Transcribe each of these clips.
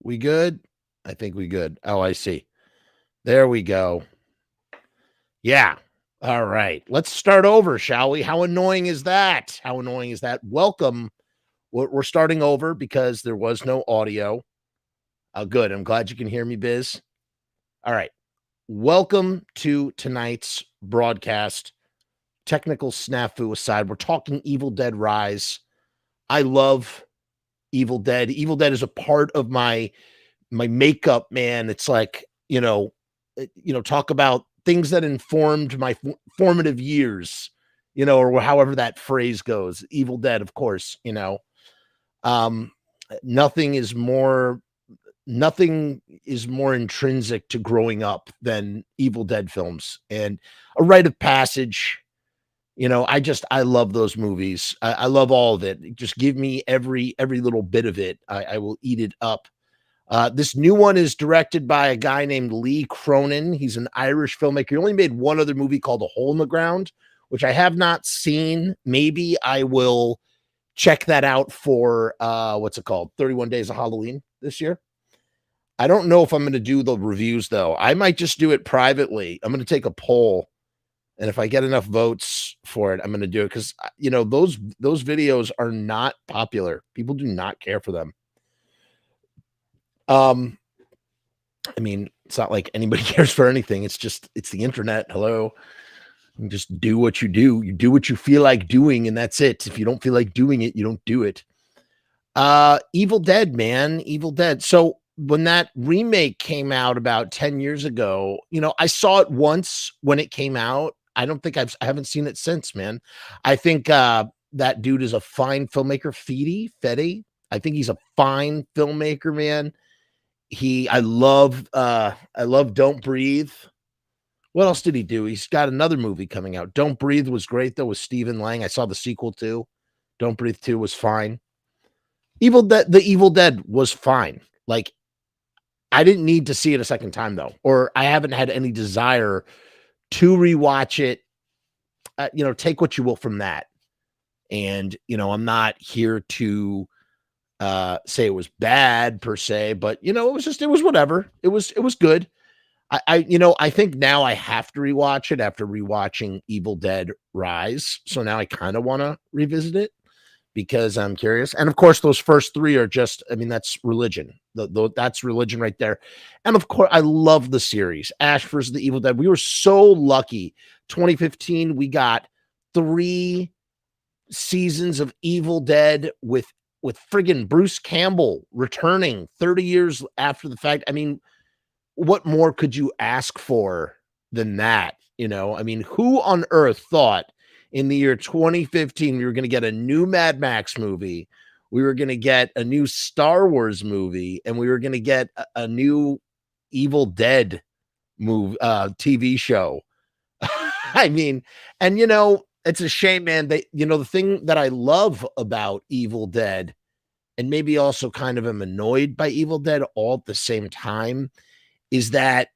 We good? I think we good. Oh, I see. There we go. Yeah. All right. Let's start over, shall we? How annoying is that? How annoying is that? Welcome. We're starting over because there was no audio. Good. I'm glad you can hear me, Biz. All right. Welcome to tonight's broadcast. Technical snafu aside, we're talking Evil Dead Rise. I love Evil Dead. Evil Dead is a part of my makeup, man. It's like, talk about things that informed my formative years, or however that phrase goes. Evil Dead, of course, um, nothing is more nothing is more intrinsic to growing up than Evil Dead films, and a rite of passage. I love those movies. I love all of it. Just give me every little bit of it. I will eat it up. This new one is directed by a guy named Lee Cronin. He's an Irish filmmaker. He only made one other movie called A Hole in the Ground, which I have not seen. Maybe I will check that out for what's it called? 31 Days of Halloween this year. I don't know if I'm going to do the reviews though. I might just do it privately. I'm going to take a poll, and if I get enough votes for it, I'm going to do it because those videos are not popular. People do not care for them. I mean, it's not like anybody cares for anything. It's the internet. Hello. You just do what you do. You do what you feel like doing, and that's it. If you don't feel like doing it, you don't do it. Evil Dead, man. Evil Dead. So when that remake came out about 10 years ago, I saw it once when it came out. I don't think I haven't seen it since, man. I think that dude is a fine filmmaker. Fede. I think he's a fine filmmaker, man. I love Don't Breathe. What else did he do? He's got another movie coming out. Don't Breathe was great though with Stephen Lang. I saw the sequel too. Don't Breathe 2 was fine. The Evil Dead was fine. Like, I didn't need to see it a second time though, or I haven't had any desire to rewatch it. Take what you will from that. And, I'm not here to say it was bad per se, but it was whatever. It was good. I think now I have to rewatch it after rewatching Evil Dead Rise. So now I kind of want to revisit it because I'm curious. And of course, those first three are just, that's religion. That's religion right there. And of course, I love the series Ash vs. the Evil Dead. We were so lucky. 2015, we got 3 seasons of Evil Dead with friggin' Bruce Campbell returning 30 years after the fact. What more could you ask for than that? Who on earth thought in the year 2015 we were going to get a new Mad Max movie, we were going to get a new Star Wars movie, and we were going to get a new Evil Dead movie, TV show? It's a shame, man. The thing that I love about Evil Dead, and maybe also kind of am annoyed by Evil Dead all at the same time, is that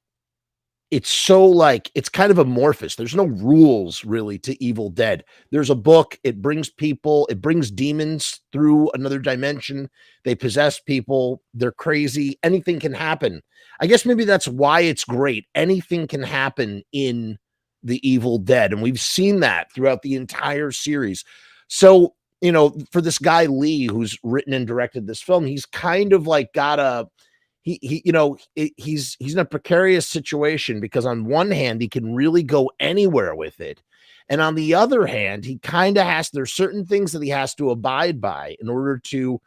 it's it's kind of amorphous. There's no rules really to Evil Dead. There's a book. It brings demons through another dimension. They possess people. They're crazy. Anything can happen. I guess maybe that's why it's great. Anything can happen in the Evil Dead. And we've seen that throughout the entire series. So, for this guy, Lee, who's written and directed this film, he's kind of like got he's in a precarious situation because on one hand, he can really go anywhere with it. And on the other hand, he kind of there's certain things that he has to abide by in order to,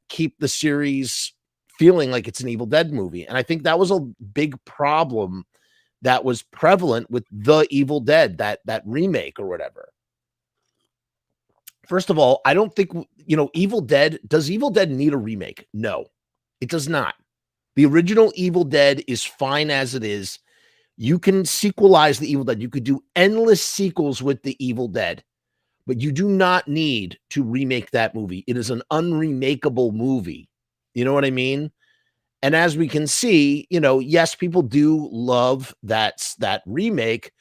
keep the series feeling like it's an Evil Dead movie. And I think that was a big problem that was prevalent with the Evil Dead, that remake or whatever. First of all, I don't think, does Evil Dead need a remake? No, it does not. The original Evil Dead is fine as it is. You can sequelize the Evil Dead. You could do endless sequels with the Evil Dead, but you do not need to remake that movie. It is an unremakeable movie. You know what I mean? And as we can see, yes, people do love that remake,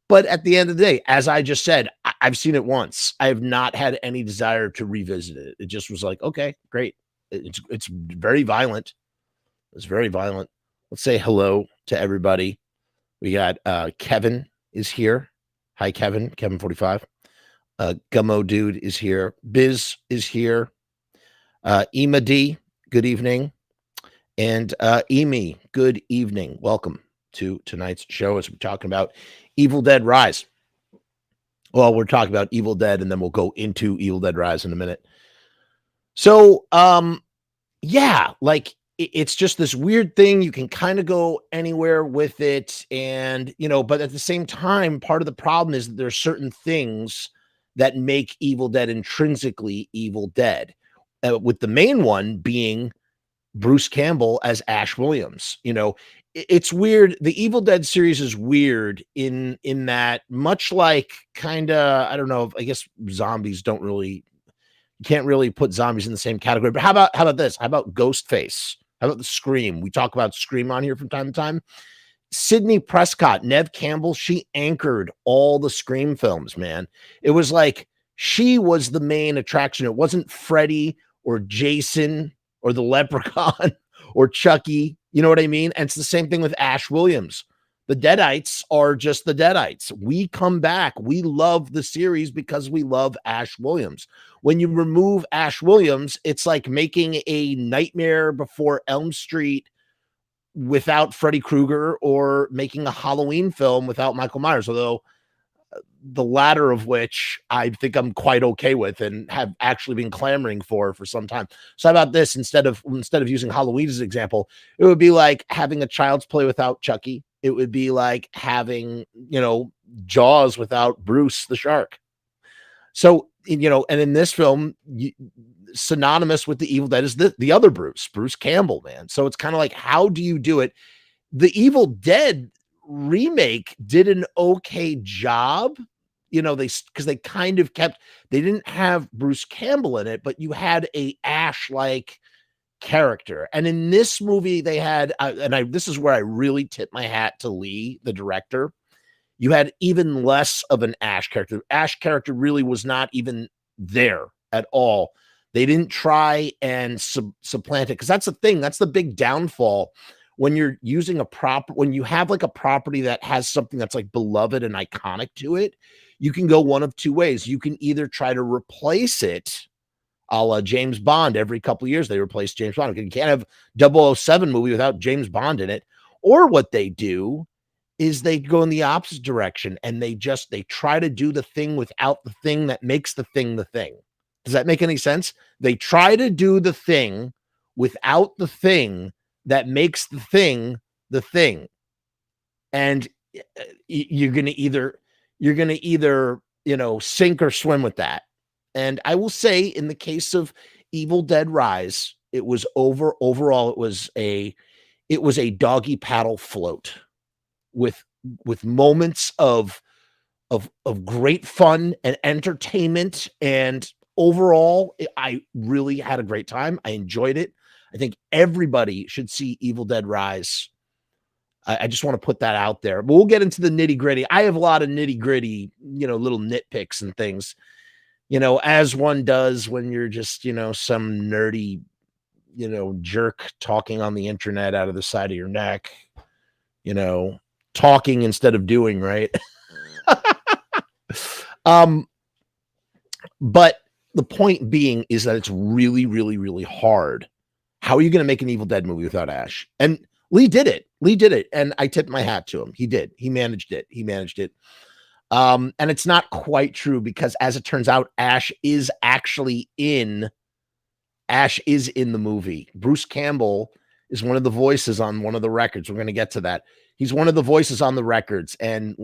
but at the end of the day, as I just said, I've seen it once. I have not had any desire to revisit it. It just was like, okay, great. It's very violent. It was very violent. Let's say hello to everybody. We got Kevin is here. Hi, Kevin. Kevin 45. Gummo Dude is here. Biz is here. Ema D, good evening. And Emi, good evening. Welcome to tonight's show as we're talking about Evil Dead Rise. Well, we're talking about Evil Dead, and then we'll go into Evil Dead Rise in a minute. So, yeah, like it's just this weird thing. You can kind of go anywhere with it, and but at the same time, part of the problem is that there's certain things that make Evil Dead intrinsically Evil Dead, with the main one being Bruce Campbell as Ash Williams. It's weird. The Evil Dead series is weird in that, much like kind of, I don't know, I guess zombies don't really, you can't really put zombies in the same category. But how about this? How about Ghostface? How about the Scream? We talk about Scream on here from time to time. Sidney Prescott, Nev Campbell, she anchored all the Scream films, man. It was like she was the main attraction. It wasn't Freddy or Jason or the Leprechaun or Chucky. You know what I mean? And it's the same thing with Ash Williams. The Deadites are just the Deadites. We come back. We love the series because we love Ash Williams. When you remove Ash Williams, it's like making a Nightmare Before Elm Street without Freddy Krueger, or making a Halloween film without Michael Myers, although the latter of which I think I'm quite okay with and have actually been clamoring for some time. So how about this? Instead of using Halloween as an example, it would be like having a Child's Play without Chucky. It would be like having, Jaws without Bruce the shark. So, and in this film, synonymous with the Evil Dead is the other Bruce Campbell, man. So it's kind of like, how do you do it? The Evil Dead remake did an okay job, because they kind of they didn't have Bruce Campbell in it, but you had a Ash-like character. And in this movie, they had, this is where I really tip my hat to Lee, the director. You had even less of an Ash character. Ash character really was not even there at all. They didn't try and supplant it, because that's the thing. That's the big downfall when you're using when you have like a property that has something that's like beloved and iconic to it. You can go one of two ways. You can either try to replace it, a la James Bond. Every couple of years they replace James Bond. You can't have 007 movie without James Bond in it. Or what they do is they go in the opposite direction, and they try to do the thing without the thing that makes the thing the thing. Does that make any sense? They try to do the thing without the thing that makes the thing the thing. And you're going to either, sink or swim with that. And I will say, in the case of Evil Dead Rise, it was overall, it was a doggy paddle float with moments of great fun and entertainment. And overall, I really had a great time. I enjoyed it. I think everybody should see Evil Dead Rise. I just want to put that out there. But we'll get into the nitty gritty. I have a lot of nitty gritty, little nitpicks and things, as one does when you're just, some nerdy, jerk talking on the internet out of the side of your neck, talking instead of doing, right? But the point being is that it's really, really, really hard. How are you going to make an Evil Dead movie without Ash? And Lee did it. And I tipped my hat to him. He did. He managed it. And it's not quite true, because as it turns out, Ash is in the movie. Bruce Campbell is one of the voices on one of the records. We're going to get to that. He's one of the voices on the records. And,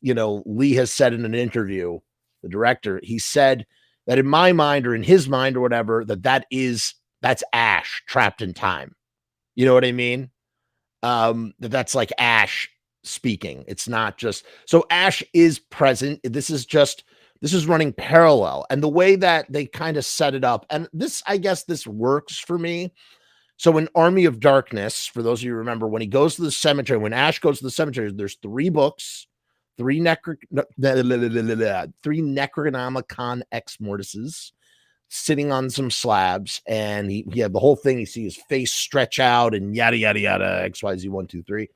Lee has said in an interview, the director, he said that in my mind, or in his mind or whatever, that's Ash trapped in time. You know what I mean? That's like Ash speaking. It's not just, so Ash is present. This is running parallel. And the way that they kind of set it up, and this, I guess this works for me. So in Army of Darkness, for those of you who remember, when he goes to the cemetery, when Ash goes to the cemetery, there's 3 books, 3 Necronomicon Ex Mortises. sitting on some slabs, and he had the whole thing. You see his face stretch out and yada, yada, yada, XYZ, 1, 2, 3.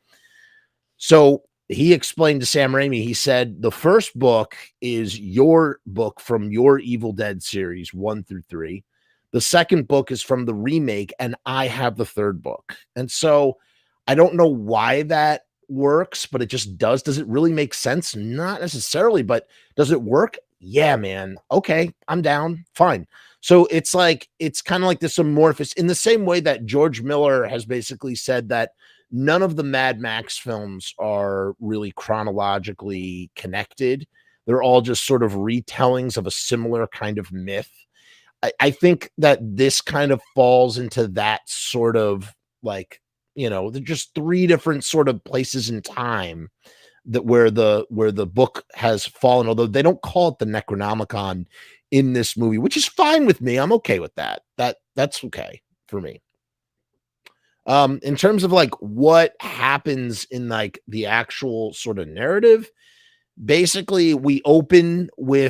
So he explained to Sam Raimi, he said, the first book is your book from your Evil Dead series, 1 through 3. The second book is from the remake, and I have the third book. And so I don't know why that works, but it just does. Does it really make sense? Not necessarily, but does it work? Yeah, man. Okay, I'm down. Fine. So it's like, it's kind of like this amorphous, in the same way that George Miller has basically said that none of the Mad Max films are really chronologically connected. They're all just sort of retellings of a similar kind of myth. I think that this kind of falls into that sort of, like, they're just three different sort of places in time that where the book has fallen, although they don't call it the Necronomicon in this movie, which is fine with me. I'm okay with that. That's okay for me. In terms of like what happens in like the actual sort of narrative, basically we open in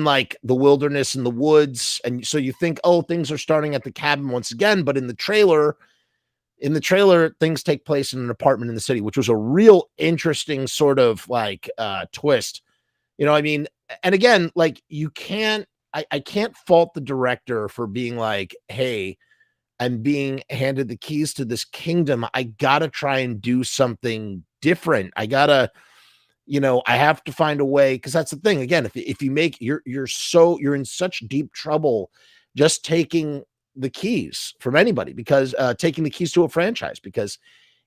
like the wilderness in the woods, and so you think, oh, things are starting at the cabin once again, but in the trailer things take place in an apartment in the city, which was a real interesting sort of like twist. I mean, and again, like I can't fault the director for being like, hey, I'm being handed the keys to this kingdom. I gotta try and do something different. I have to find a way, because that's the thing. Again, if you make you're in such deep trouble just taking the keys from anybody, because taking the keys to a franchise, because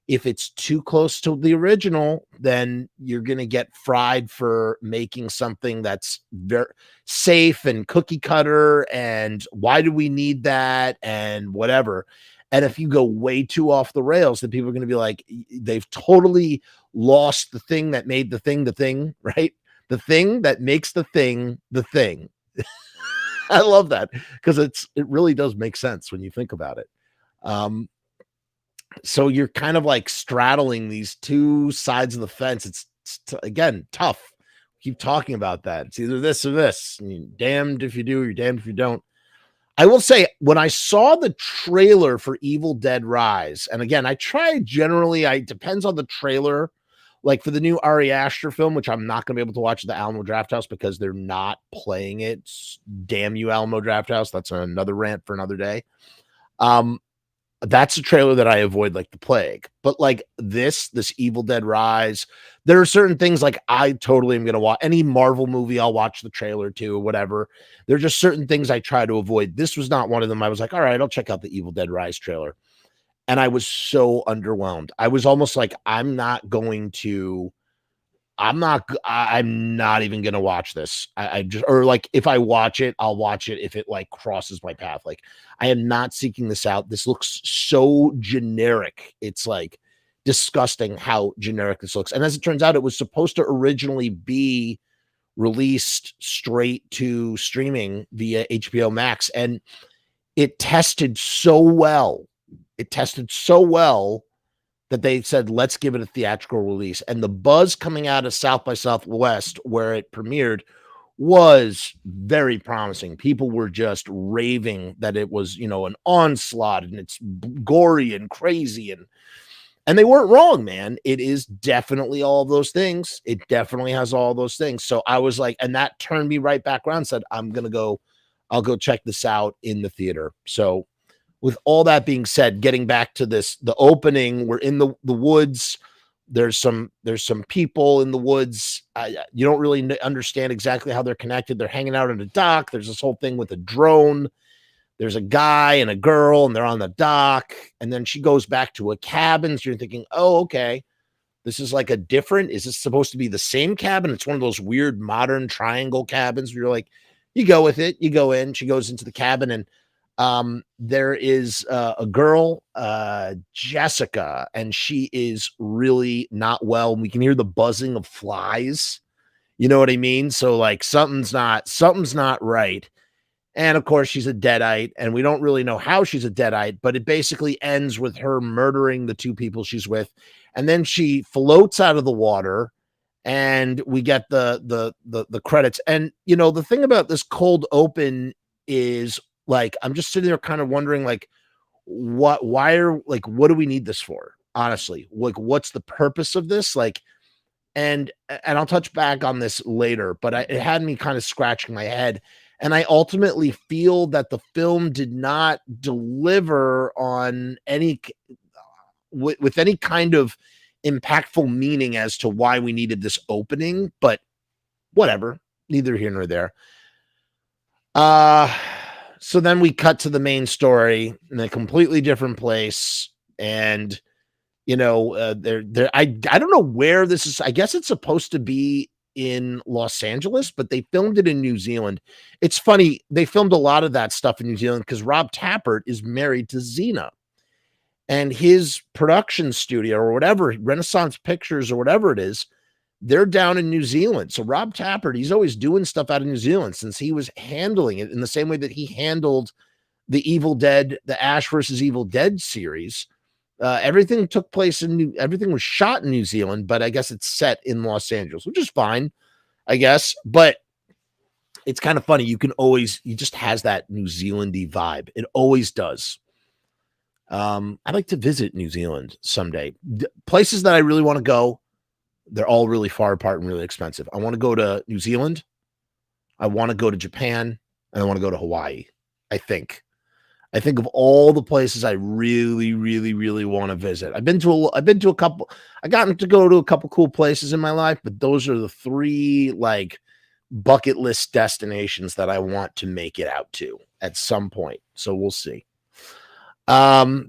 if it's too close to the original, then you're going to get fried for making something that's very safe and cookie cutter. And why do we need that? And whatever. And if you go way too off the rails, then people are going to be like, they've totally lost the thing that made the thing, right? The thing that makes the thing. I love that, because it really does make sense when you think about it. So you're kind of like straddling these two sides of the fence. It's again tough. Keep talking about that. It's either this or this. You're damned if you do, you're damned if you don't. I will say, when I saw the trailer for Evil Dead Rise, and again, I try generally, it depends on the trailer. Like for the new Ari Aster film, which I'm not going to be able to watch at the Alamo Drafthouse because they're not playing it. Damn you, Alamo Drafthouse. That's another rant for another day. That's a trailer that I avoid like the plague. But like this Evil Dead Rise, there are certain things like I totally am going to watch. Any Marvel movie, I'll watch the trailer to, or whatever. There are just certain things I try to avoid. This was not one of them. I was like, all right, I'll check out the Evil Dead Rise trailer. And I was so underwhelmed. I was almost like, I'm not even going to watch this. I just, or like, if I watch it, I'll watch it if it like crosses my path. Like, I am not seeking this out. This looks so generic. It's like disgusting how generic this looks. And as it turns out, it was supposed to originally be released straight to streaming via HBO Max. And it tested so well. That they said, let's give it a theatrical release. And the buzz coming out of South by Southwest, where it premiered, was very promising. People were just raving that it was, an onslaught, and it's gory and crazy. And they weren't wrong, man. It is definitely all of those things. It definitely has all those things. So I was like, and that turned me right back around, said, I'll go check this out in the theater. So with all that being said, getting back to the opening, we're in the woods. There's some people in the woods. You don't really understand exactly how they're connected. They're hanging out on a dock. There's this whole thing with a drone. There's a guy and a girl, and they're on the dock. And then she goes back to a cabin. So you're thinking, oh, okay, this is like is this supposed to be the same cabin? It's one of those weird modern triangle cabins where you're like, you go with it. You go in. She goes into the cabin, and there is a girl, Jessica, and she is really not well. We can hear the buzzing of flies. You know what I mean? So like something's not right. And of course she's a deadite, and we don't really know how she's a deadite, but it basically ends with her murdering the two people she's with. And then she floats out of the water, and we get the credits. And the thing about this cold open is, like, I'm just sitting there kind of wondering, like, what do we need this for? Honestly, like, what's the purpose of this? Like, and I'll touch back on this later, but it had me kind of scratching my head. And I ultimately feel that the film did not deliver on with any kind of impactful meaning as to why we needed this opening, but whatever, neither here nor there. So then we cut to the main story in a completely different place, and I don't know where this is. I guess it's supposed to be in Los Angeles, but they filmed it in New Zealand. It's funny, they filmed a lot of that stuff in New Zealand because Rob Tapert is married to Xena, and his production studio or whatever, Renaissance Pictures or whatever it is, they're down in New Zealand. So Rob Tapert, he's always doing stuff out of New Zealand since he was handling it in the same way that he handled the Evil Dead, the Ash versus Evil Dead series. Everything took place everything was shot in New Zealand, but I guess it's set in Los Angeles, which is fine, I guess. But it's kind of funny. He just has that New Zealandy vibe. It always does. I'd like to visit New Zealand someday. Places that I really want to go, they're all really far apart and really expensive. I want to go to New Zealand. I want to go to Japan, and I want to go to Hawaii. I think of all the places I really, really, really want to visit. I've been to a couple. I gotten to go to a couple cool places in my life, but those are the three like bucket list destinations that I want to make it out to at some point. So we'll see. So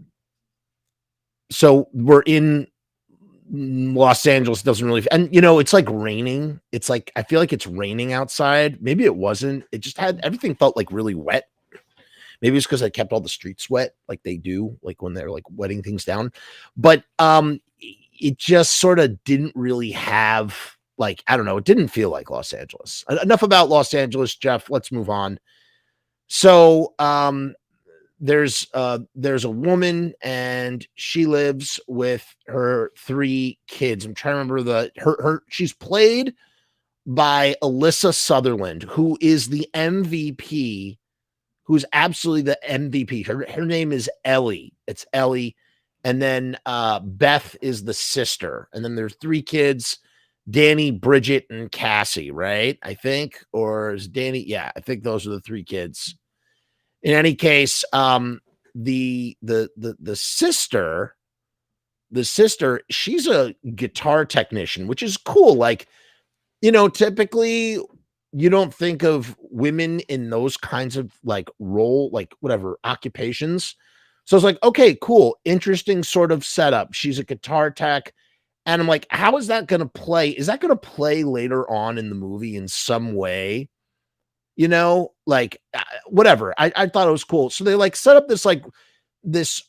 we're in Los Angeles. Doesn't really, and it's like raining. It's like, I feel like it's raining outside. Maybe it wasn't. It just everything felt like really wet. Maybe it's because I kept all the streets wet, like they do, like when they're like wetting things down. But it just sort of didn't really have, like, I don't know, it didn't feel like Los Angeles. Enough about Los Angeles, Jeff. Let's move on. So there's a woman, and she lives with her 3 kids. I'm trying to remember she's played by Alyssa Sutherland, who is the MVP. Who's absolutely the MVP. Her name is Ellie. It's Ellie. And then Beth is the sister. And then there's 3 kids, Danny, Bridget, and Cassie, right? I think. Or is Danny? Yeah, I think those are the 3 kids. In any case, the sister, she's a guitar technician, which is cool. Like, typically you don't think of women in those kinds of like role, like whatever occupations. So it's like, okay, cool. Interesting sort of setup. She's a guitar tech. And I'm like, how is that going to play? Is that going to play later on in the movie in some way? Like whatever. I thought it was cool. So they like set up this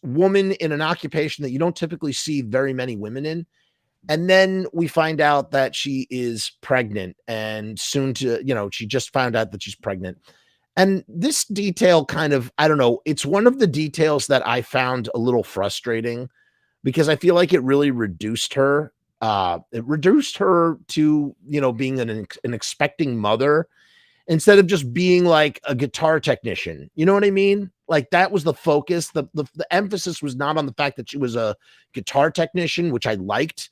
woman in an occupation that you don't typically see very many women in. And then we find out that she is pregnant, and soon to, she just found out that she's pregnant. And this detail kind of, I don't know, it's one of the details that I found a little frustrating because I feel like it really reduced her. It reduced her to, being an expecting mother instead of just being like a guitar technician. You know what I mean? Like that was the focus. The emphasis was not on the fact that she was a guitar technician, which I liked.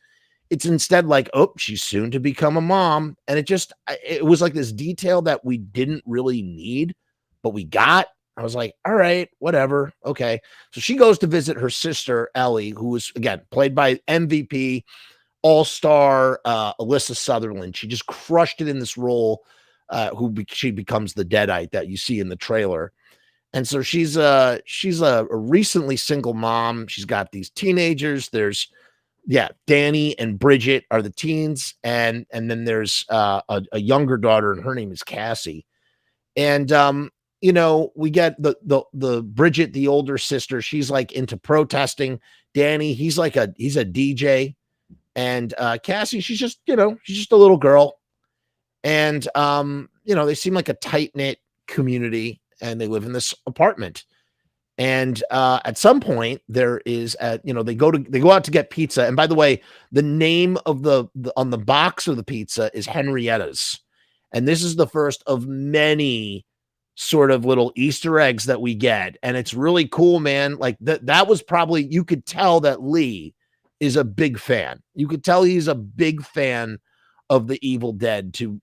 It's instead like, oh, she's soon to become a mom. And it was like this detail that we didn't really need, but we got. I was like, all right, whatever. Okay. So she goes to visit her sister, Ellie, who was, again, played by MVP, all-star Alyssa Sutherland. She just crushed it in this role, she becomes the Deadite that you see in the trailer. And so she's a recently single mom. She's got these teenagers. There's, Danny and Bridget are the teens, and then there's a younger daughter, and her name is Cassie. And we get the Bridget, the older sister. She's like into protesting. Danny, he's a DJ, and Cassie, she's just a little girl. And they seem like a tight knit community, and they live in this apartment. And at some point, there is they go out to get pizza. And by the way, the name of the on the box of the pizza is Henrietta's, and this is the first of many sort of little Easter eggs that we get, and it's really cool, man. Like that was probably, you could tell that Lee is a big fan. You could tell he's a big fan of the Evil Dead, to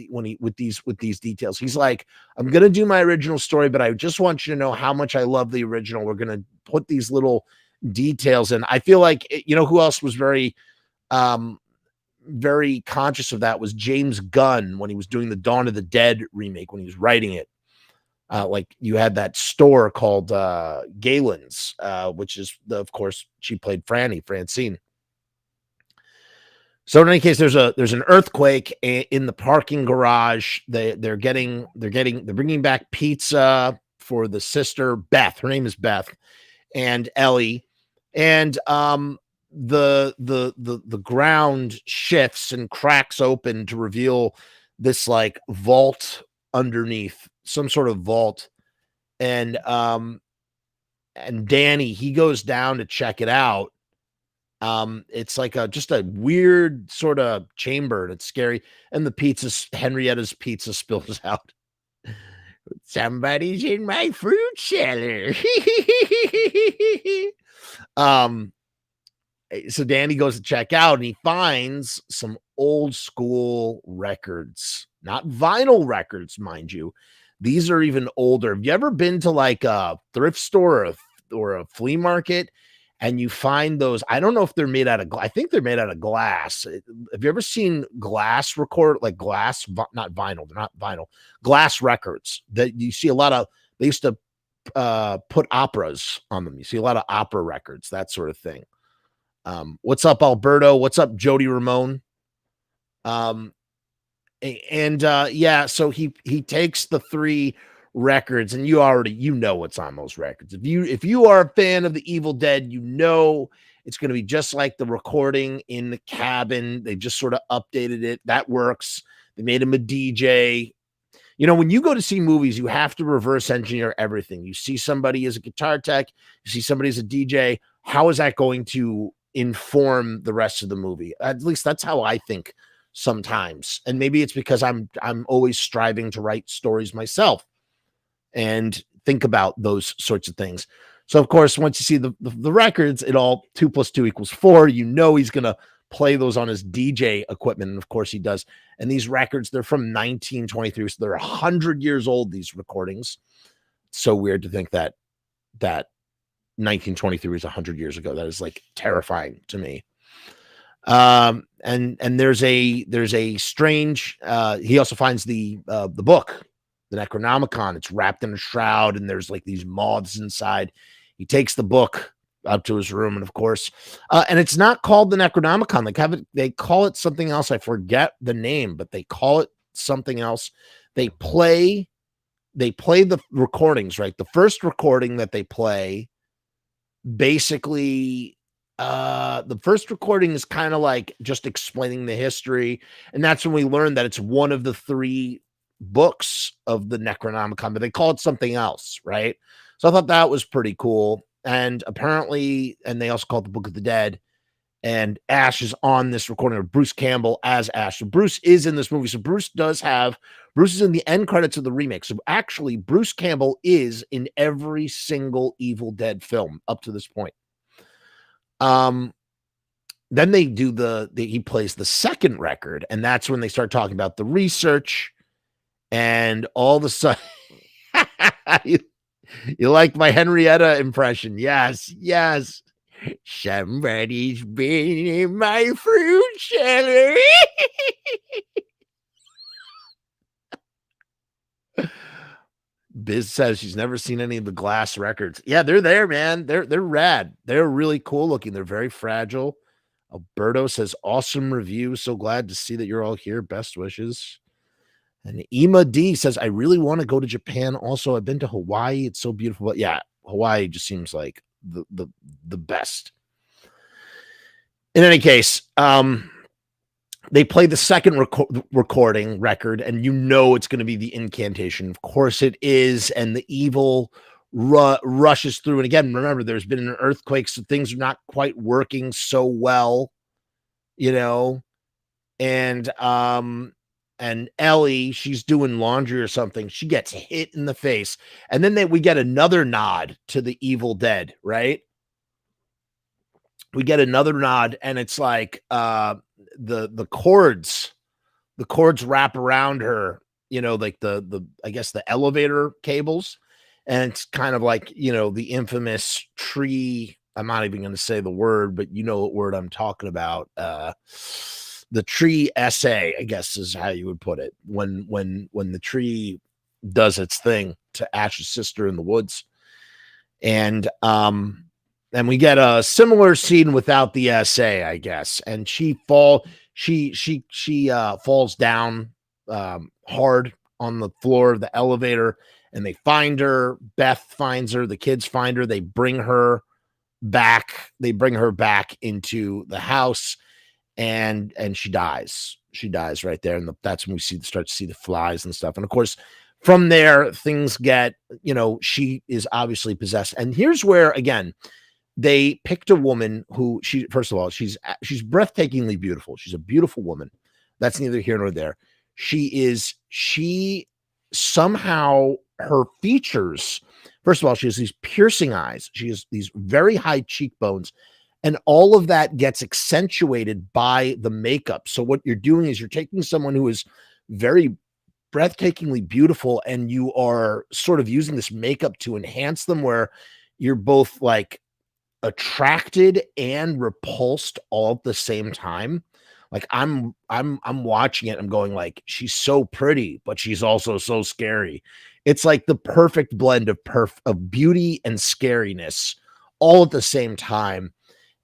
when he with these details. He's like, I'm gonna do my original story, but I just want you to know how much I love the original. We're gonna put these little details in. I feel like, who else was very very conscious of that was James Gunn when he was doing the Dawn of the Dead remake, when he was writing it. Like, you had that store called Galen's, which is of course, she played Francine. So in any case, there's an earthquake in the parking garage. They're bringing back pizza for the sister Beth. Her name is Beth, and Ellie, and the ground shifts and cracks open to reveal this like vault underneath, some sort of vault, and Danny, he goes down to check it out. It's like just a weird sort of chamber, and it's scary. And Henrietta's pizza spills out. Somebody's in my fruit cellar. So Danny goes to check out, and he finds some old school records, not vinyl records, mind you. These are even older. Have you ever been to like a thrift store or a flea market, and you find those? I don't know if they're made out of I think they're made out of glass. Have you ever seen glass not vinyl, they're not vinyl, glass records that you see a lot of? They used to put operas on them. You see a lot of opera records, that sort of thing. What's up, Alberto? What's up, Jody Ramone? So he takes the 3 records, and you know what's on those records. If you are a fan of the Evil Dead, it's going to be just like the recording in the cabin. They just sort of updated it. That works. They made him a DJ. When you go to see movies, you have to reverse engineer everything. You see somebody as a guitar tech, you see somebody as a DJ. How is that going to inform the rest of the movie? At least that's how I think sometimes. And maybe it's because I'm always striving to write stories myself and think about those sorts of things. So of course, once you see the records, it all 2 + 2 = 4. He's gonna play those on his DJ equipment, and of course he does. And these records, they're from 1923, so they're 100 years old, these recordings. It's so weird to think that 1923 is 100 years ago. That is like terrifying to me. And there's a strange. He also finds the book, the Necronomicon. It's wrapped in a shroud, and there's like these moths inside. He takes the book up to his room, and of course, and it's not called the Necronomicon. They call it something else. I forget the name, but they call it something else. They play the recordings, right? The first recording that they play, basically, the first recording is kind of like just explaining the history, and that's when we learn that it's one of the 3 books of the Necronomicon, but they call it something else, right? So I thought that was pretty cool. And apparently, and they also call it the Book of the Dead, and Ash is on this recording, or Bruce Campbell as Ash. So Bruce is in this movie. So Bruce is in the end credits of the remake. So actually, Bruce Campbell is in every single Evil Dead film up to this point. Then they do he plays the second record, and that's when they start talking about the research, and all of a sudden, you like my Henrietta impression? Yes. Somebody's been in my fruit cellar. Biz says she's never seen any of the glass records. Yeah, they're there, man. They're rad. They're really cool looking. They're very fragile. Alberto says, awesome review. So glad to see that you're all here. Best wishes. And Ema D says, I really want to go to Japan. Also, I've been to Hawaii. It's so beautiful. But yeah, Hawaii just seems like the best. In any case, they play the second recording record, and it's going to be the incantation. Of course it is. And the evil rushes through. And again, remember, there's been an earthquake, so things are not quite working so well, and Ellie, she's doing laundry or something. She gets hit in the face. And then we get another nod to the Evil Dead, right? We get another nod, and it's like the cords wrap around her, like the I guess the elevator cables. And it's kind of like, the infamous tree. I'm not even going to say the word, but you know what word I'm talking about. The tree essay, I guess, is how you would put it. When the tree does its thing to Ash's sister in the woods. And we get a similar scene without the essay, I guess. And she falls down hard on the floor of the elevator, and they find her. Beth finds her. The kids find her. They bring her back. They bring her back into the house, and she dies. She dies right there. And that's when we start to see the flies and stuff. And of course, from there, things get, she is obviously possessed. And here's where, again, they picked a woman who first of all, she's breathtakingly beautiful. She's a beautiful woman. That's neither here nor there. She somehow, her features, first of all, she has these piercing eyes. She has these very high cheekbones, and all of that gets accentuated by the makeup. So what you're doing is you're taking someone who is very breathtakingly beautiful, and you are sort of using this makeup to enhance them, where you're both like attracted and repulsed all at the same time. Like I'm watching it, I'm going like, she's so pretty, but she's also so scary. It's like the perfect blend of beauty and scariness all at the same time.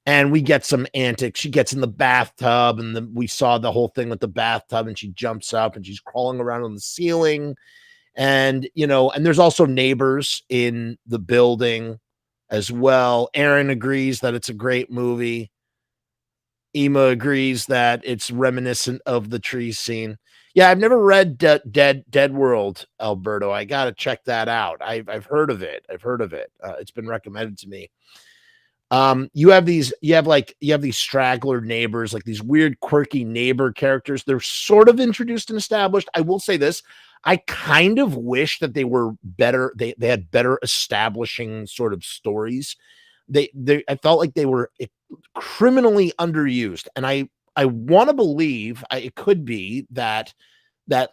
And we get some antics. She gets in the bathtub, and we saw the whole thing with the bathtub, and she jumps up and she's crawling around on the ceiling. And, and there's also neighbors in the building as well. Aaron agrees that it's a great movie. Ema agrees that it's reminiscent of the tree scene. Yeah, I've never read Dead World, Alberto. I got to check that out. I've heard of it. It's been recommended to me. You have these straggler neighbors, like these weird, quirky neighbor characters. They're sort of introduced and established. I will say this. I kind of wish that they were better. They had better establishing sort of stories. I felt like they were criminally underused. And I want to believe it could be that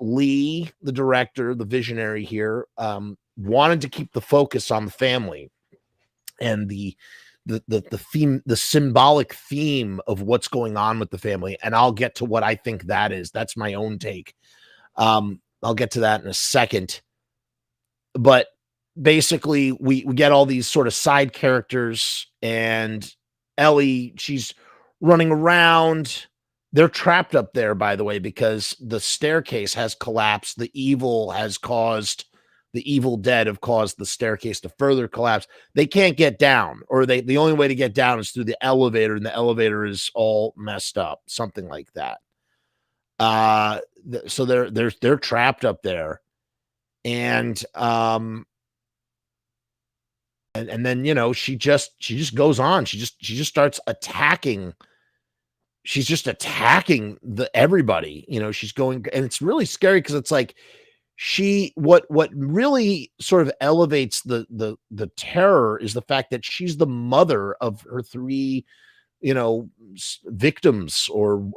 Lee, the director, the visionary here, wanted to keep the focus on the family and the theme, the symbolic theme of what's going on with the family. And I'll get to what I think that is. That's my own take. I'll get to that in a second. But basically, we get all these sort of side characters, and Ellie, she's running around. They're trapped up there, by the way, because the staircase has collapsed. The Evil Dead have caused the staircase to further collapse. They can't get down, or the only way to get down is through the elevator, and the elevator is all messed up, something like that. So they're trapped up there, and then she just goes on. She just starts attacking. She's just attacking everybody. She's going, and it's really scary because it's like what really sort of elevates the terror is the fact that she's the mother of her three victims, or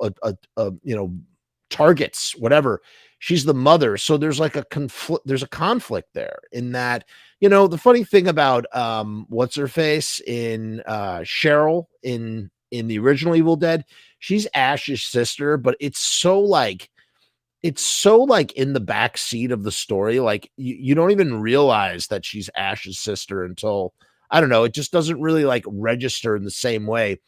targets, whatever. She's the mother. So there's like a conflict there, in that, the funny thing about what's her face in Cheryl in the original Evil Dead, she's Ash's sister, but it's so like in the back seat of the story. Like you don't even realize that she's Ash's sister until, I don't know, it just doesn't really like register in the same way.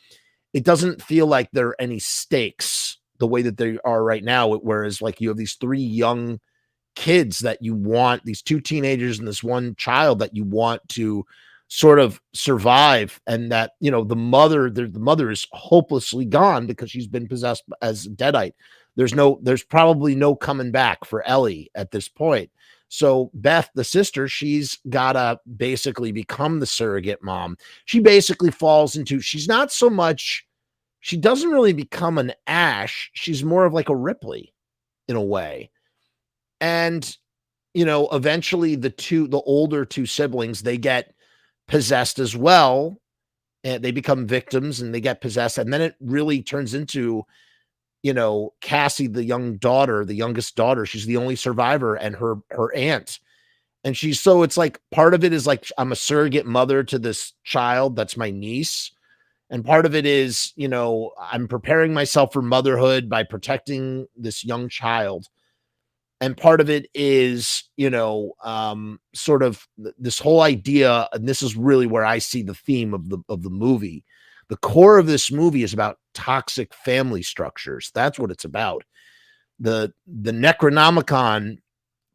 It doesn't feel like there are any stakes the way that they are right now. Whereas like you have these three young kids that you want, these two teenagers and this one child that you want to sort of survive. And that, the mother is hopelessly gone because she's been possessed as a deadite. There's probably no coming back for Ellie at this point. So Beth, the sister, she's gotta basically become the surrogate mom. She basically falls into, she's not so much, she doesn't really become an Ash. She's more of like a Ripley in a way. And, eventually the older two siblings, they get possessed as well. And they become victims and they get possessed. And then it really turns into, Cassie, the youngest daughter, she's the only survivor, and her aunt. And it's like part of it is like I'm a surrogate mother to this child that's my niece. And part of it is, I'm preparing myself for motherhood by protecting this young child. And part of it is, sort of this whole idea, and this is really where I see the theme of the movie. The core of this movie is about toxic family structures. That's what it's about. The Necronomicon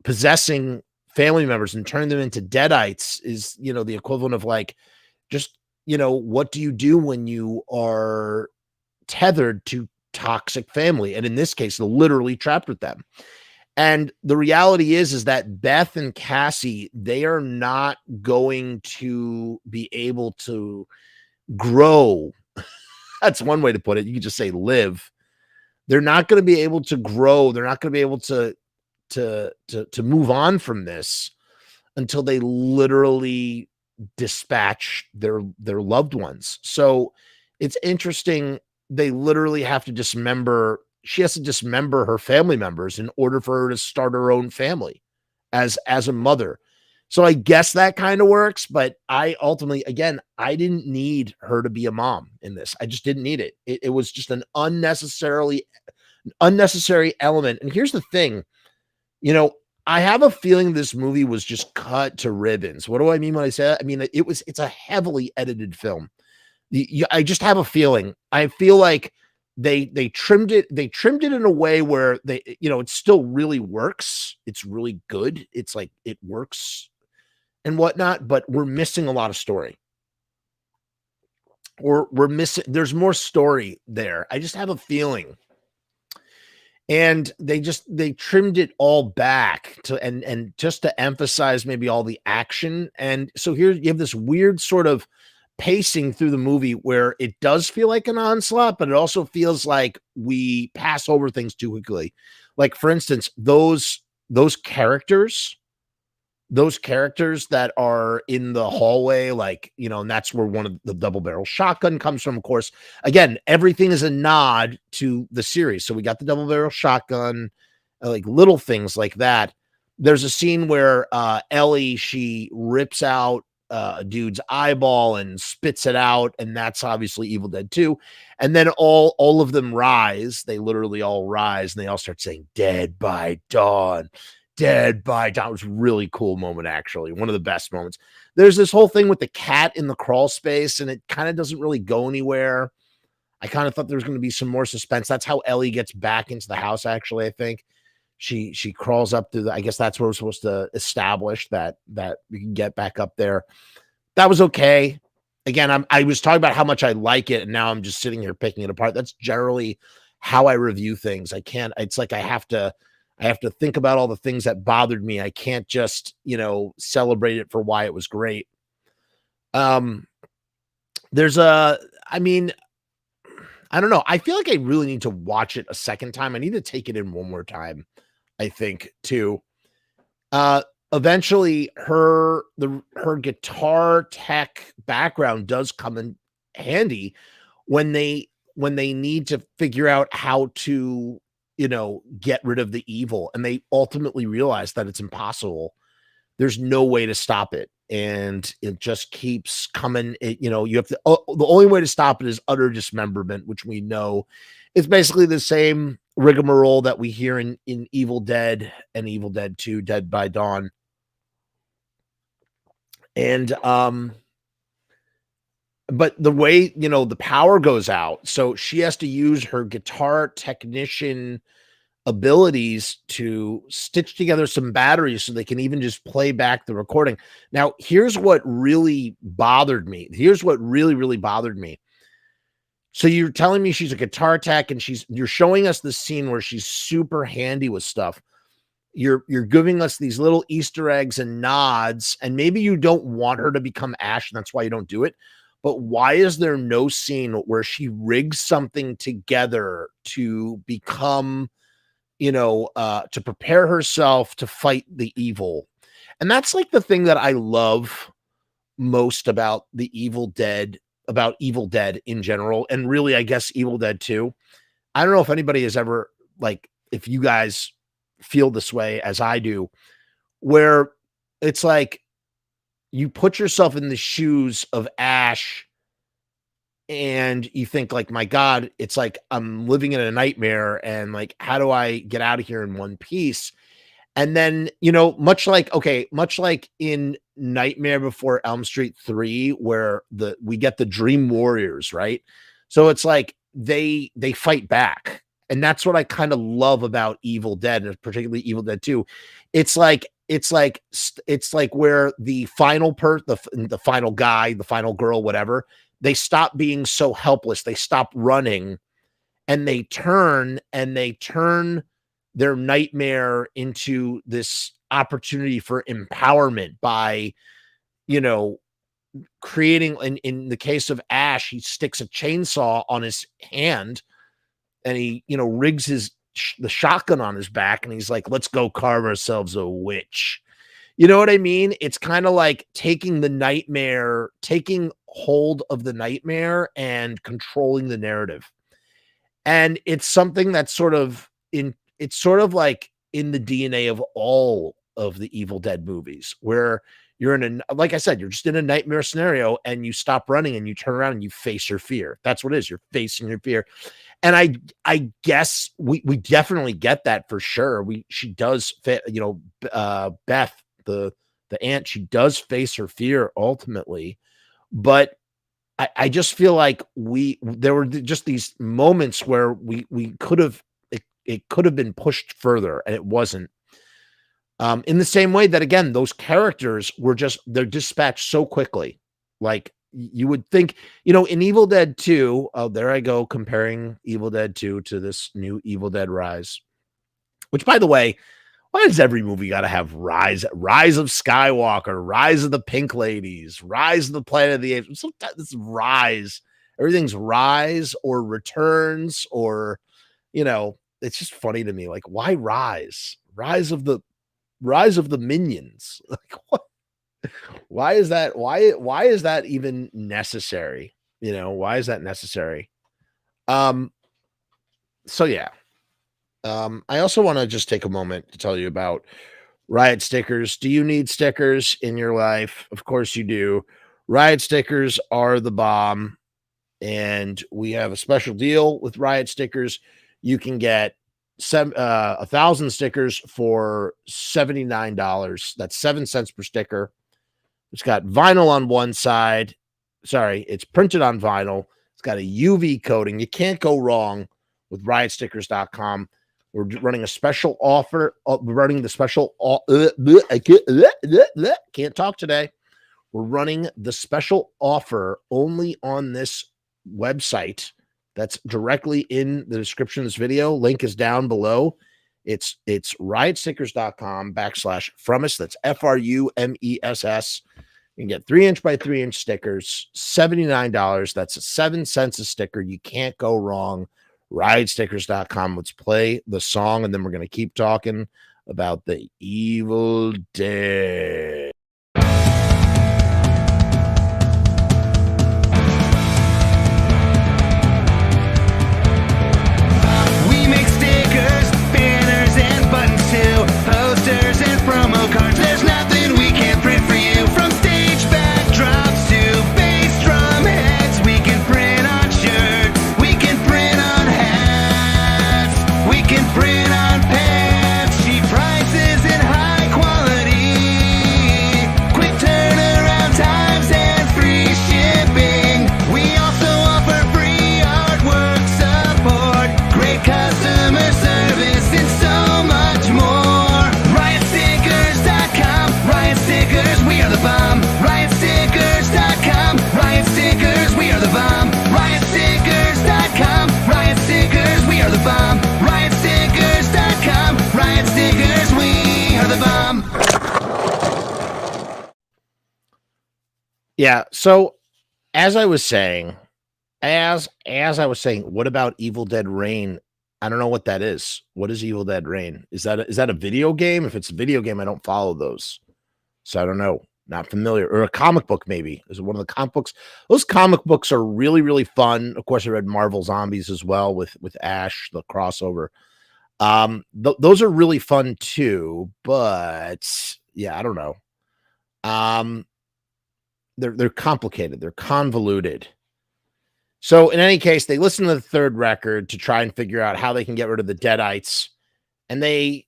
possessing family members and turning them into deadites is, the equivalent of like, just, what do you do when you are tethered to toxic family? And in this case, literally trapped with them. And the reality is that Beth and Cassie, they are not going to be able to grow. That's one way to put it. You could just say live. They're not going to be able to grow. They're not going to be able to move on from this until they literally dispatch their loved ones. So it's interesting. They literally have to dismember. She has to dismember her family members in order for her to start her own family as a mother. So I guess that kind of works, but I ultimately, again, I didn't need her to be a mom in this. I just didn't need it. It was just an unnecessary element. And here's the thing, I have a feeling this movie was just cut to ribbons. What do I mean when I say that? I mean, it's a heavily edited film. I just have a feeling. I feel like they trimmed it in a way where it still really works. It's really good. It's like it works and whatnot, but we're missing a lot of story. Or there's more story there. I just have a feeling. And they trimmed it all back to and just to emphasize maybe all the action. And so here you have this weird sort of pacing through the movie where it does feel like an onslaught, but it also feels like we pass over things too quickly. Like, for instance, those characters that are in the hallway, like, and that's where one of the double barrel shotgun comes from. Of course, again, everything is a nod to the series. So we got the double barrel shotgun, like little things like that. There's a scene where Ellie, she rips out a dude's eyeball and spits it out, and that's obviously Evil Dead 2. And then all of them rise. They literally all rise, and they all start saying "Dead by Dawn." Dead by Dawn. It was a really cool moment, actually. One of the best moments. There's this whole thing with the cat in the crawl space, and it kind of doesn't really go anywhere. I kind of thought there was going to be some more suspense. That's how Ellie gets back into the house, actually, I think. She crawls up to I guess that's where we're supposed to establish that we can get back up there. That was okay. Again, I was talking about how much I like it, and now I'm just sitting here picking it apart. That's generally how I review things. It's like I have to think about all the things that bothered me. I can't just, celebrate it for why it was great. I mean, I don't know. I feel like I really need to watch it a second time. I need to take it in one more time, I think, too. Eventually her guitar tech background does come in handy when they need to figure out how to, get rid of the evil. And they ultimately realize that it's impossible. There's no way to stop it. And it just keeps coming. You have to, the only way to stop it is utter dismemberment, which we know is basically the same rigmarole that we hear in Evil Dead and Evil Dead 2, Dead by Dawn. And, but the way, the power goes out, so she has to use her guitar technician abilities to stitch together some batteries so they can even just play back the recording. Now, here's what really bothered me. Here's what really, really bothered me. So you're telling me she's a guitar tech and you're showing us the scene where she's super handy with stuff. you're giving us these little Easter eggs and nods, and maybe you don't want her to become Ash, and that's why you don't do it. But why is there no scene where she rigs something together to become, to prepare herself to fight the evil? And that's like the thing that I love most about Evil Dead in general, and really, I guess, Evil Dead 2. I don't know if anybody has ever, like, if you guys feel this way as I do, where it's like you put yourself in the shoes of Ash and you think, like, my God, it's like I'm living in a nightmare, and like, how do I get out of here in one piece? And then, much like in Nightmare Before Elm Street 3, where we get the Dream Warriors, right? So it's like they fight back. And that's what I kind of love about Evil Dead, and particularly Evil Dead 2. It's like where the final the final guy, the final girl, whatever, they stop being so helpless. They stop running, and they turn their nightmare into this opportunity for empowerment by, creating, in the case of Ash, he sticks a chainsaw on his hand, and he, rigs the shotgun on his back, and he's like, let's go carve ourselves a witch. You know what I mean? It's kind of like taking hold of the nightmare and controlling the narrative. And it's something that's sort of like in the DNA of all of the Evil Dead movies, where you're like I said, you're just in a nightmare scenario, and you stop running and you turn around and you face your fear. That's what it is. You're facing your fear. And I guess we definitely get that for sure. She does fit, Beth, the aunt, she does face her fear ultimately, but I just feel like there were just these moments where we could have, it could have been pushed further, and it wasn't. In the same way that, again, those characters they're dispatched so quickly. Like, you would think, in Evil Dead 2, oh, there I go, comparing Evil Dead 2 to this new Evil Dead Rise, which, by the way, why does every movie got to have Rise of Skywalker, Rise of the Pink Ladies, Rise of the Planet of the Apes? Sometimes it's Rise. Everything's Rise or Returns, or, it's just funny to me. Like, why Rise? Rise of the Minions. Like, what? Why is that? Why is that even necessary? Why is that necessary? So yeah. I also want to just take a moment to tell you about Riot stickers. Do you need stickers in your life? Of course you do. Riot stickers are the bomb, and we have a special deal with Riot stickers. You can get 1,000 stickers for $79. That's 7 cents per sticker. It's got vinyl on one side. Sorry, it's printed on vinyl. It's got a UV coating. You can't go wrong with riotstickers.com. We're running a special offer. We're running the special. Can't talk today. We're running the special offer only on this website. That's directly in the description of this video. Link is down below. It's riotstickers.com/Frumess. That's FRUMESS. You can get 3-inch by 3-inch stickers, $79. That's 7 cents a sticker. You can't go wrong. Riotstickers.com. Let's play the song, and then we're going to keep talking about the Evil Dead. We make stickers, banners, and buttons too, posters and promo cards. There's nothing we can't print for you. From stage backdrops to bass drum heads, we can print on shirts, we can print on hats, we can print on pants. Cheap prices and high quality. Yeah. So as I was saying, as I was saying, what about Evil Dead Reign? I don't know what that is. What is Evil Dead Reign? Is that a video game? If it's a video game, I don't follow those. So I don't know. Not familiar. Or a comic book, maybe. Is it one of the comic books? Those comic books are really, really fun. Of course, I read Marvel Zombies as well with Ash, the crossover. Those are really fun too, but yeah, I don't know. Um, they're complicated, they're convoluted. So in any case, they listen to the third record to try and figure out how they can get rid of the Deadites, and they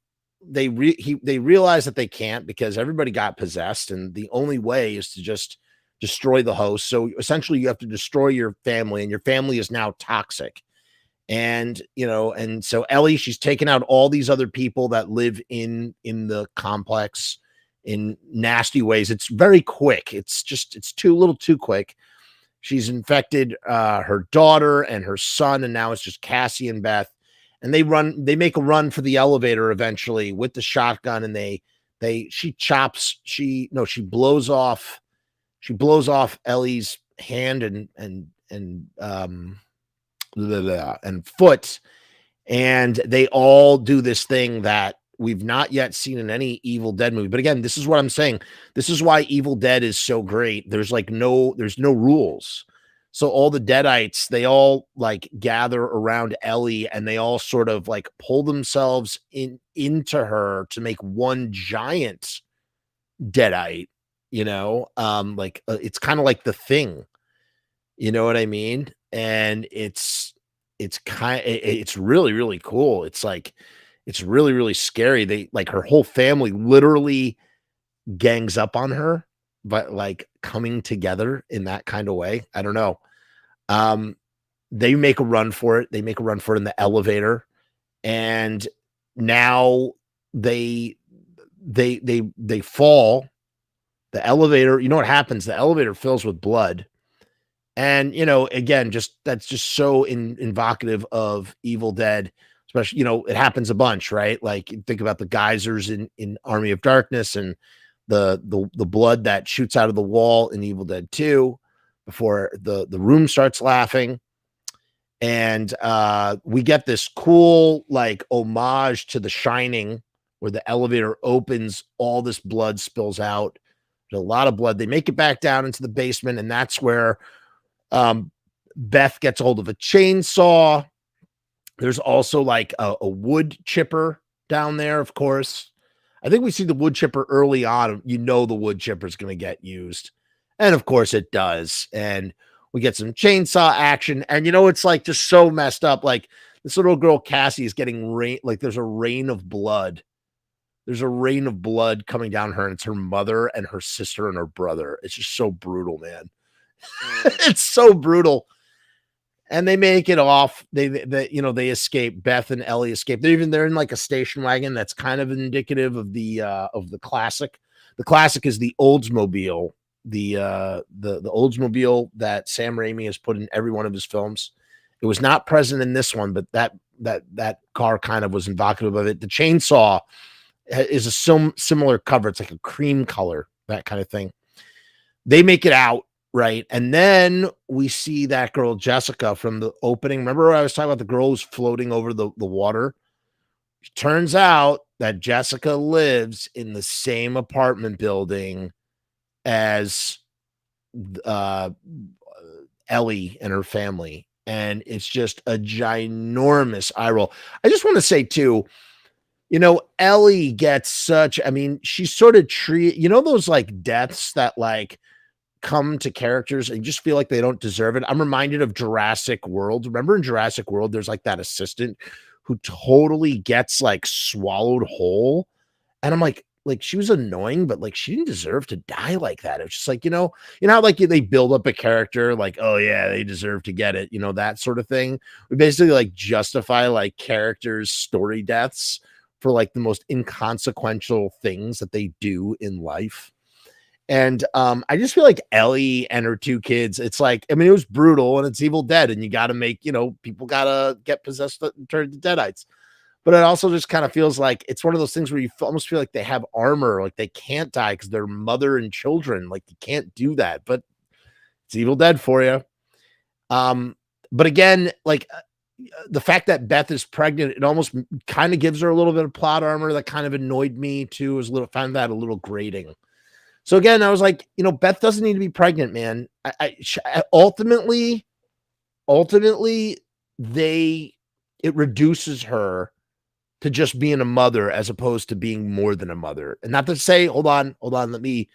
realize that they can't because everybody got possessed, and the only way is to just destroy the host. So essentially, you have to destroy your family, and your family is now toxic. And and so Ellie, she's taken out all these other people that live in the complex in nasty ways. It's very quick. It's too little too quick. She's infected her daughter and her son, and now it's just Cassie and Beth. And they make a run for the elevator eventually with the shotgun, and she blows off Ellie's hand and foot, and they all do this thing that we've not yet seen in any Evil Dead movie. But again, this is what I'm saying. This is why Evil Dead is so great. There's no rules. So all the Deadites, they all like gather around Ellie, and they all sort of like pull themselves into her to make one giant Deadite, it's kind of like The Thing. You know what I mean? And it's really, really cool. It's really, really scary. They like her whole family literally gangs up on her, but like coming together in that kind of way. I don't know. Um, they make a run for it. They make a run for it in the elevator, and now they fall. The elevator, you know what happens? The elevator fills with blood. And, again, that's just so invocative of Evil Dead, especially, it happens a bunch, right? Like think about the geysers in Army of Darkness, and the blood that shoots out of the wall in Evil Dead 2 before the room starts laughing. And we get this cool like homage to The Shining, where the elevator opens, all this blood spills out. There's a lot of blood. They make it back down into the basement, and that's where Beth gets a hold of a chainsaw. There's also like a wood chipper down there, of course. I think we see the wood chipper early on. The wood chipper is going to get used. And of course it does. And we get some chainsaw action. And it's like just so messed up. Like this little girl, Cassie, is getting there's a rain of blood. There's a rain of blood coming down her, and it's her mother and her sister and her brother. It's just so brutal, man. It's so brutal. And they make it off. They they escape. Beth and Ellie escape. They're in like a station wagon that's kind of indicative of the classic. The classic is the Oldsmobile, the Oldsmobile that Sam Raimi has put in every one of his films. It was not present in this one, but that car kind of was evocative of it. The chainsaw is a similar cover. It's like a cream color, that kind of thing. They make it out. Right. And then we see that girl, Jessica, from the opening. Remember I was talking about the girl who's floating over the water? It turns out that Jessica lives in the same apartment building as Ellie and her family. And it's just a ginormous eye roll. I just want to say, too, Ellie gets she's sort of those like deaths that like come to characters and you just feel like they don't deserve it. I'm reminded of Jurassic World. Remember in Jurassic World, there's like that assistant who totally gets like swallowed whole. And I'm like she was annoying, but like she didn't deserve to die like that. It's just like, how like they build up a character like, oh yeah, they deserve to get it. That sort of thing. We basically like justify like characters' story deaths for like the most inconsequential things that they do in life. And I just feel like Ellie and her two kids, it's like, it was brutal and it's Evil Dead, and you got to make, people got to get possessed and turn to Deadites. But it also just kind of feels like it's one of those things where you almost feel like they have armor, like they can't die because they're mother and children. Like you can't do that. But It's Evil Dead for you. But again, like the fact that Beth is pregnant, it almost kind of gives her a little bit of plot armor that kind of annoyed me too. Was found that a little grating. So again, I was like, Beth doesn't need to be pregnant, man. Ultimately, it reduces her to just being a mother as opposed to being more than a mother. And not to say, hold on, let me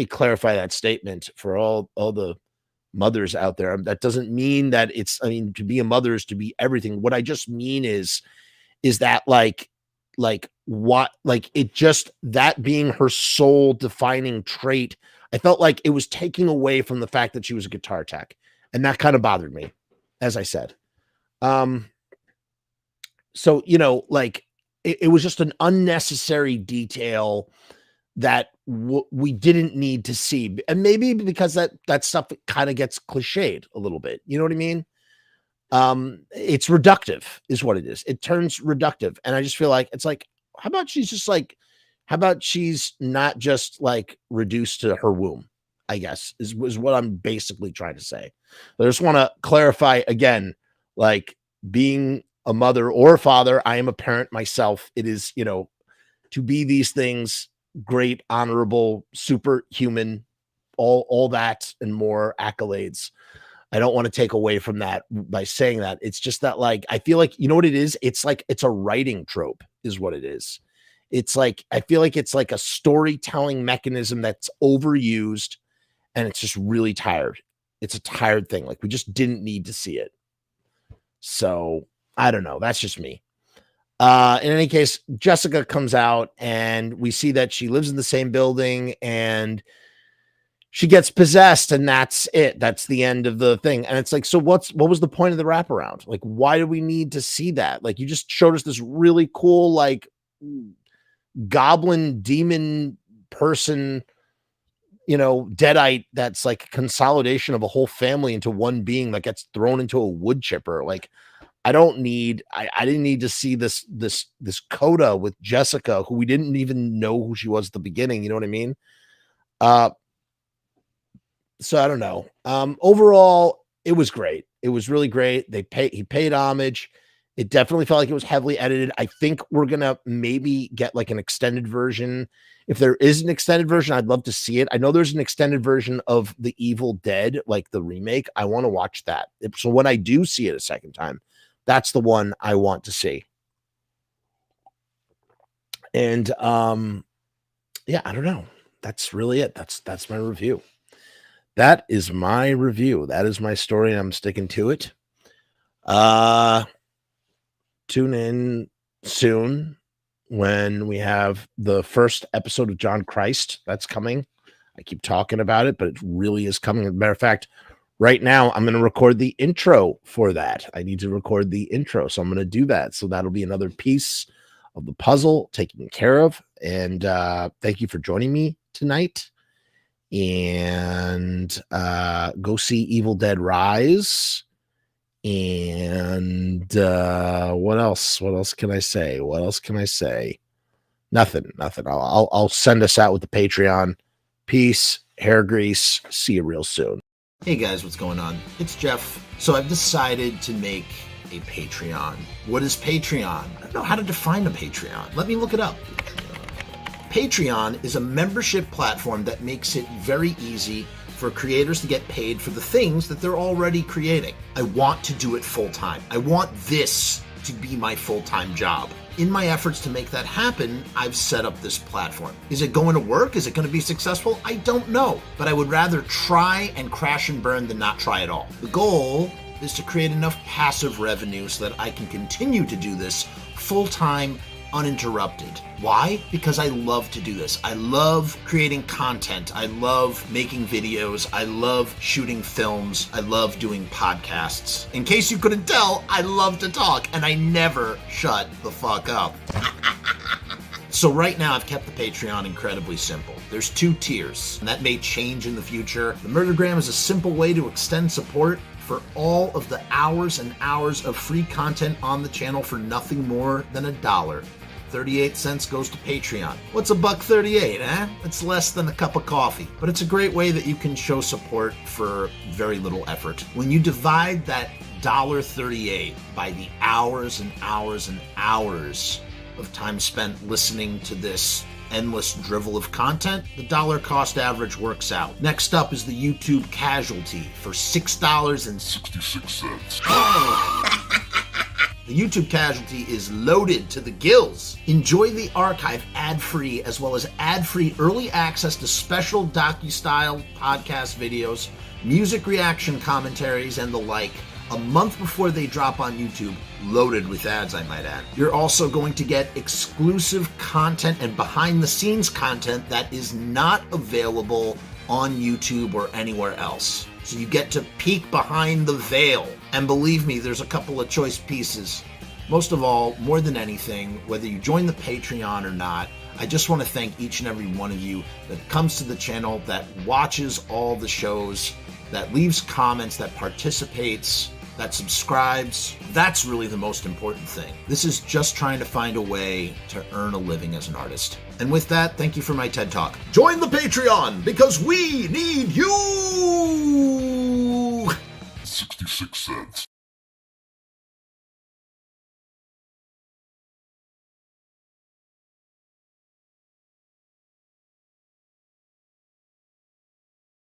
clarify that statement for all the mothers out there. That doesn't mean that to be a mother is to be everything. What I just mean is that it just, that being her sole defining trait, I felt like it was taking away from the fact that she was a guitar tech. And that kind of bothered me, as I said. So, it was just an unnecessary detail that we didn't need to see. And maybe because that stuff kind of gets cliched a little bit. You know what I mean? It's reductive is what it is. It turns reductive. And I just feel like it's like, how about she's not just like reduced to her womb, I guess is what I'm basically trying to say. I just want to clarify again, like being a mother or a father, I am a parent myself. It is, to be these things, great, honorable, superhuman, all that and more accolades. I don't want to take away from that by saying that. It's just that, like, I feel like, you know what it is? It's like, it's a writing trope is what it is. It's like, I feel like it's like a storytelling mechanism that's overused and it's just really tired. It's a tired thing. Like, we just didn't need to see it. So I don't know. That's just me. In any case, Jessica comes out and we see that she lives in the same building and she gets possessed and that's it. That's the end of the thing. And it's like, so what was the point of the wraparound? Like, why do we need to see that? Like, you just showed us this really cool, like goblin demon person, deadite. That's like a consolidation of a whole family into one being that gets thrown into a wood chipper. Like, I didn't need to see this coda with Jessica, who we didn't even know who she was at the beginning. You know what I mean? So I don't know. Overall, it was great. It was really great. He paid homage. It definitely felt like it was heavily edited. I think we're going to maybe get like an extended version. If there is an extended version, I'd love to see it. I know there's an extended version of The Evil Dead, like the remake. I want to watch that. So when I do see it a second time, that's the one I want to see. And yeah, I don't know. That's really it. That's my review. That is my review. That is my story, and I'm sticking to it. Tune in soon when we have the first episode of John Christ. That's coming. I keep talking about it, but it really is coming. As a matter of fact, right now I'm going to record the intro for that. I need to record the intro, so I'm going to do that. So that'll be another piece of the puzzle taken care of. And thank you for joining me tonight. And go see Evil Dead Rise. And what else can I say? Nothing. I'll send us out with the Patreon. Peace, hair grease. See you real soon. Hey guys, what's going on? It's Jeff. So I've decided to make a Patreon. What is Patreon? I don't know how to define a Patreon. Let me look it up. Patreon is a membership platform that makes it very easy for creators to get paid for the things that they're already creating. I want to do it full time. I want this to be my full-time job. In my efforts to make that happen, I've set up this platform. Is it going to work? Is it going to be successful? I don't know, but I would rather try and crash and burn than not try at all. The goal is to create enough passive revenue so that I can continue to do this full-time, uninterrupted. Why? Because I love to do this. I love creating content. I love making videos. I love shooting films. I love doing podcasts. In case you couldn't tell, I love to talk and I never shut the fuck up. So right now I've kept the Patreon incredibly simple. There's 2 tiers, and that may change in the future. The Murdergram is a simple way to extend support for all of the hours and hours of free content on the channel for nothing more than $1. 38 cents goes to Patreon. What's $1.38, eh? It's less than a cup of coffee, but it's a great way that you can show support for very little effort. When you divide that $1.38 by the hours and hours and hours of time spent listening to this endless drivel of content, the dollar cost average works out. Next up is the YouTube casualty for $6.66. The YouTube casualty is loaded to the gills. Enjoy the archive ad-free, as well as ad-free early access to special docu-style podcast videos, music reaction commentaries, and the like, a month before they drop on YouTube, loaded with ads, I might add. You're also going to get exclusive content and behind-the-scenes content that is not available on YouTube or anywhere else. So you get to peek behind the veil. And believe me, there's a couple of choice pieces. Most of all, more than anything, whether you join the Patreon or not, I just want to thank each and every one of you that comes to the channel, that watches all the shows, that leaves comments, that participates, that subscribes. That's really the most important thing. This is just trying to find a way to earn a living as an artist. And with that, thank you for my TED Talk. Join the Patreon, because we need you! 66 cents.